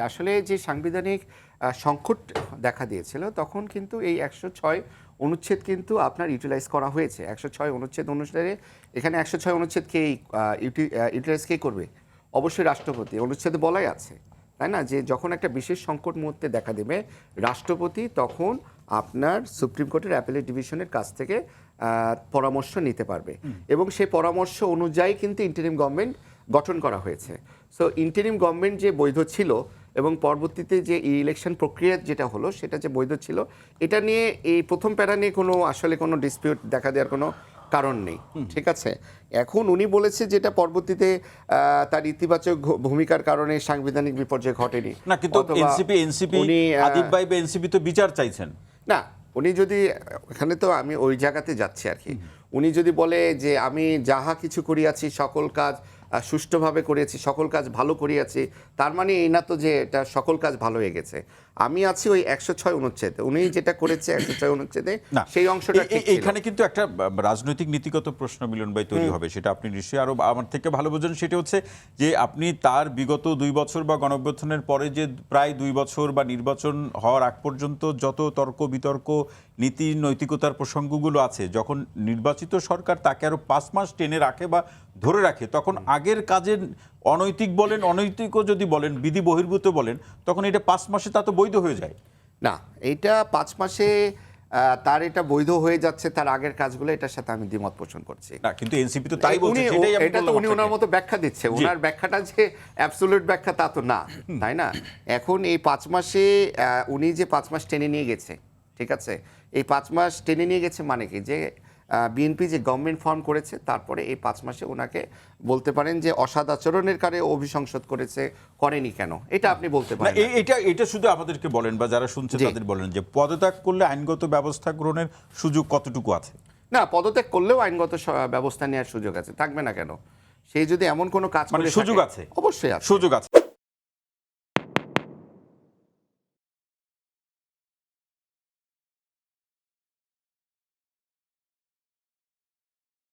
আসলে যে সাংবিধানিক সংকট দেখা দিয়েছিল তখন কিন্তু এই ১০৬ অনুচ্ছেদ কিন্তু আপনার ইউটিলাইজ করা হয়েছে। ১০৬ অনুচ্ছেদ অনুসারে এখানে ১০৬ অনুচ্ছেদ কে ইউটিলাইজ কে করবে? অবশ্যই রাষ্ট্রপতি। অনুচ্ছেদে বলাই আছে, তাই না, যে যখন একটা বিশেষ সংকট মুহূর্তে দেখা দেবে রাষ্ট্রপতি তখন আপনার সুপ্রিম কোর্টের অ্যাপেলেট ডিভিশনের কাছ থেকে পরামর্শ নিতে পারবে এবং সেই পরামর্শ অনুযায়ী কিন্তু ইন্টারিম গভর্নমেন্ট গঠন করা হয়েছে। সো ইন্টারিম গভর্নমেন্ট যে বৈধ ছিল এবং পরবর্তীতে যে ইলেকশন প্রক্রিয়া যেটা হলো সেটা যে বৈধ ছিল, এটা নিয়ে এই প্রথম প্যারা নিয়ে আসলে কোনো ডিসপিউট দেখা দেওয়ার কোনো কারণ নেই। ঠিক আছে, এখন উনি বলেছে যেটা পরবর্তীতে তার ইতিবাচক ভূমিকার কারণে সাংবিধানিক বিপর্যয় ঘটেনি না, কিন্তু এনসিপি আদিব ভাই বা এনসিপি তো বিচার চাইছেন না। উনি যদি এখানে তো আমি ওই জায়গাতে যাচ্ছি আর কি, উনি যদি বলে যে আমি যাহা কিছু করিয়াছি সকল কাজ সুষ্ঠুভাবে করিয়াছি, সকল কাজ ভালো করিয়াছি, তার মানে এই না তো যে এটা সকল কাজ ভালো হয়ে গেছে। আমি আছি ওই ১০৬ অনুচ্ছেদে, উনি যেটা করেছে ১০৬ অনুচ্ছেদে সেই অংশটা ঠিক ছিল। এখানে কিন্তু একটা রাজনৈতিক নীতিগত প্রশ্ন মিলন ভাই তৈরি হবে, সেটা আপনি নিশ্চয়ই আরো আমার থেকে ভালো বোঝেন। সেটা হচ্ছে যে আপনি তার বিগত ২ বছর বা গণঅভ্যুত্থানের পরে যে প্রায় ২ বছর বা নির্বাচন হওয়ার আগ পর্যন্ত যত তর্ক বিতর্ক নীতি নৈতিকতার প্রসঙ্গগুলো আছে, যখন নির্বাচিত সরকার তাকে আরো ৫ মাস টেনে রাখে বা ধরে রাখে, তখন আগের কাজের অনৈতিক বলেন, অনৈতিকও যদি বলেন, বিধি বহির্ভূত বলেন, তখন এটা ৫ মাসে তা তো বৈধ হয়ে যায় না। এটা ৫ মাসে তার এটা বৈধ হয়ে যাচ্ছে, তার আগের কাজগুলো, এটার সাথে আমি দ্বিমত পোষণ করছি না। কিন্তু এনসিপি তো তাই বলছে, এটা তো উনি ওনার মতো ব্যাখ্যা দিচ্ছে, ওনার ব্যাখ্যাটা যে অ্যাবসলিউট ব্যাখ্যা তা তো না, তাই না? এখন এই ৫ মাসে উনি যে ৫ মাস টেনে নিয়ে গেছে, ঠিক আছে, এই ৫ মাস টেনে নিয়ে গেছে মানে কি, যে বিএনপি যে গভর্নমেন্ট ফর্ম করেছে তারপরে এই ৫ মাসে ওনাকে বলতে পারেন যে অসৎ আচরণের কারণে অভিশংসদ করেছে, করেনি কেন, এটা আপনি বলতে পারেন। এটা শুধু আমাদেরকে বলেন বা যারা শুনছে তাদের বলেন যে পদত্যাগ করলে আইনগত ব্যবস্থা গ্রহণের সুযোগ কতটুকু আছে? না, পদত্যাগ করলেও আইনগত ব্যবস্থা নেওয়ার সুযোগ আছে, থাকবে না কেন? সেই যদি এমন কোনো কাজ করে সুযোগ আছে, অবশ্যই আছে, সুযোগ আছে।